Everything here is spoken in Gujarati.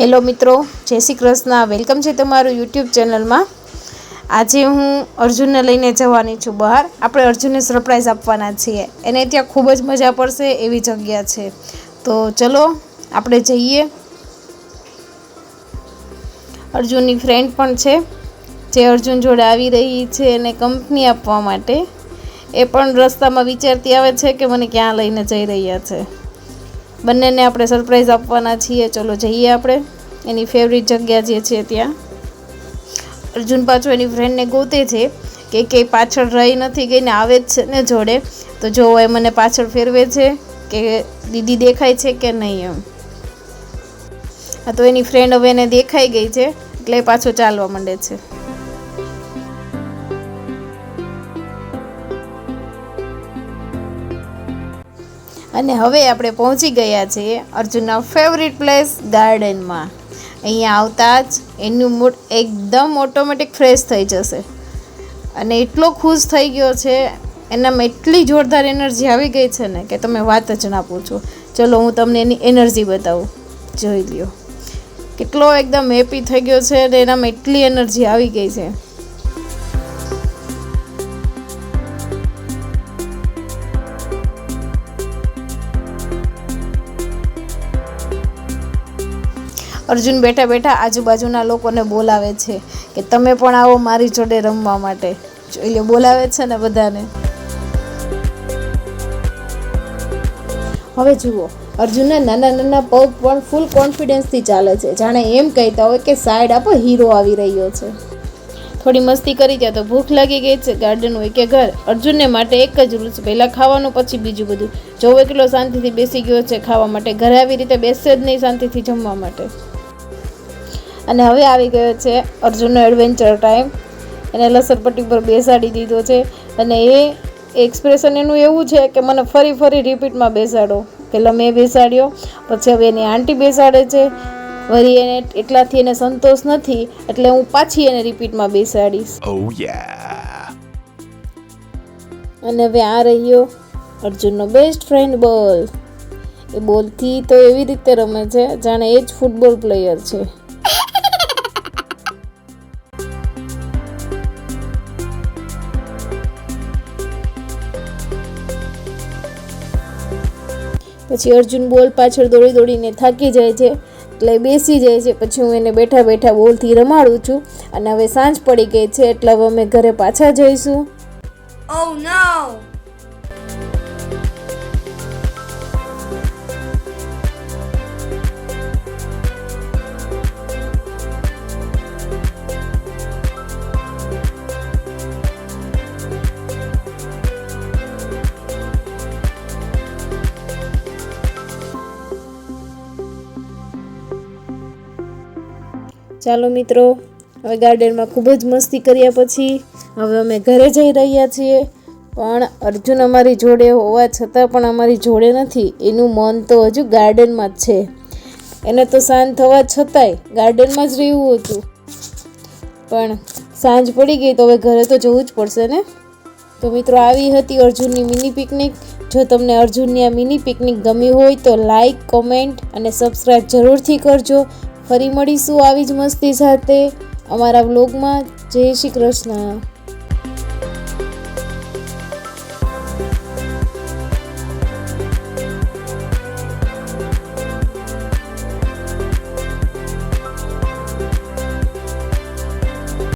હેલો મિત્રો, જય શ્રી કૃષ્ણ. વેલકમ છે તમારું યુટ્યુબ ચેનલમાં. આજે હું અર્જુનને લઈને જવાની છું બહાર. આપણે અર્જુનને સરપ્રાઈઝ આપવાના છીએ. એને ત્યાં ખૂબ જ મજા પડશે એવી જગ્યા છે. તો ચલો આપણે જઈએ. અર્જુનની ફ્રેન્ડ પણ છે જે અર્જુન જોડે આવી રહી છે એને કંપની આપવા માટે. એ પણ રસ્તામાં વિચારતી આવે છે કે મને ક્યાં લઈને જઈ રહ્યા છે. બંનેને આપણે સરપ્રાઈઝ આપવાના છીએ. ચલો જઈએ આપણે એની ફેવરિટ જગ્યા જે છે ત્યાં. અર્જુન પાછો એની ફ્રેન્ડને ગોતે છે કે કંઈ પાછળ રહી નથી ગઈ ને આવે જ છે ને જોડે. તો જો એ મને પાછળ ફેરવે છે કે દીદી દેખાય છે કે નહીં એમ. હા, તો એની ફ્રેન્ડ હવે એને દેખાઈ ગઈ છે એટલે પાછો ચાલવા માંડે છે. અને હવે આપણે પહોંચી ગયા છીએ અર્જુનના ફેવરિટ પ્લેસ ગાર્ડનમાં. અહીંયા આવતા જ એનું મૂડ એકદમ ઓટોમેટિક ફ્રેશ થઈ જશે. અને એટલો ખુશ થઈ ગયો છે, એનામાં એટલી જોરદાર એનર્જી આવી ગઈ છે ને કે તમે વાત જ ના પૂછો. ચલો હું તમને એની એનર્જી બતાવું, જોઈ લ્યો. કેટલો એકદમ હેપી થઈ ગયો છે અને એનામાં એટલી એનર્જી આવી ગઈ છે. અર્જુન બેઠા બેઠા આજુબાજુના લોકોને બોલાવે છે કે તમે પણ આવો મારી જોડે રમવા માટે. જોઈ લો, બોલાવે છે ને બધાને. હવે જુઓ, અર્જુનના નાના નાના પગ પણ ફૂલ કોન્ફિડન્સથી ચાલે છે, જાણે એમ કહેતા હોય કે સાઈડ આપો, હીરો આવી રહ્યો છે. થોડી મસ્તી કરી ત્યાં તો ભૂખ લાગી ગઈ છે. ગાર્ડન હોય કે ઘર, અર્જુનને માટે એક જ રૂલ છે, પહેલાં ખાવાનું પછી બીજું બધું. જોવે કેટલો શાંતિથી બેસી ગયો છે ખાવા માટે. ઘરે આવી રીતે બેસે જ નહીં શાંતિથી જમવા માટે. અને હવે આવી ગયો છે અર્જુનનો એડવેન્ચર ટાઈમ. એને લસરપટ્ટી પર બેસાડી દીધો છે અને એ એક્સપ્રેશન એનું એવું છે કે મને ફરી ફરી રિપીટમાં બેસાડો. પહેલાં મેં બેસાડ્યો, પછી હવે એની આંટી બેસાડે છે. વળી એને એટલાથી એને સંતોષ નથી એટલે હું પાછી એને રિપીટમાં બેસાડીશ. અને હવે આ રહ્યો અર્જુનનો બેસ્ટ ફ્રેન્ડ બોલ. એ બોલથી તો એવી રીતે રમે છે જાણે એ જ ફૂટબોલ પ્લેયર છે. પછી અર્જુન બોલ પાછળ દોડી દોડીને થાકી જાય છે એટલે બેસી જાય છે. પછી હું એને બેઠા બેઠા બોલથી રમાડું છું. અને હવે સાંજ પડી ગઈ છે એટલે હવે અમે ઘરે પાછા જઈશું. Oh no! ચાલો મિત્રો, હવે ગાર્ડનમાં ખૂબ જ મસ્તી કર્યા પછી હવે અમે ઘરે જઈ રહ્યા છીએ. પણ અર્જુન અમારી જોડે હોવા છતાં પણ અમારી જોડે નથી. એનું મન તો હજુ ગાર્ડનમાં જ છે. એને તો સાંજ થવા છતાંય ગાર્ડનમાં જ રહેવું હતું. પણ સાંજ પડી ગઈ તો હવે ઘરે તો જવું જ પડશે ને. તો મિત્રો, આવી હતી અર્જુનની મિની પિકનિક. જો તમને અર્જુનની આ મિની પિકનિક ગમી હોય તો લાઈક, કોમેન્ટ અને સબસ્ક્રાઈબ જરૂરથી કરજો. ફરી મળીશું આવી જ મસ્તી સાથે અમારા વ્લોગમાં. જય શ્રી કૃષ્ણ.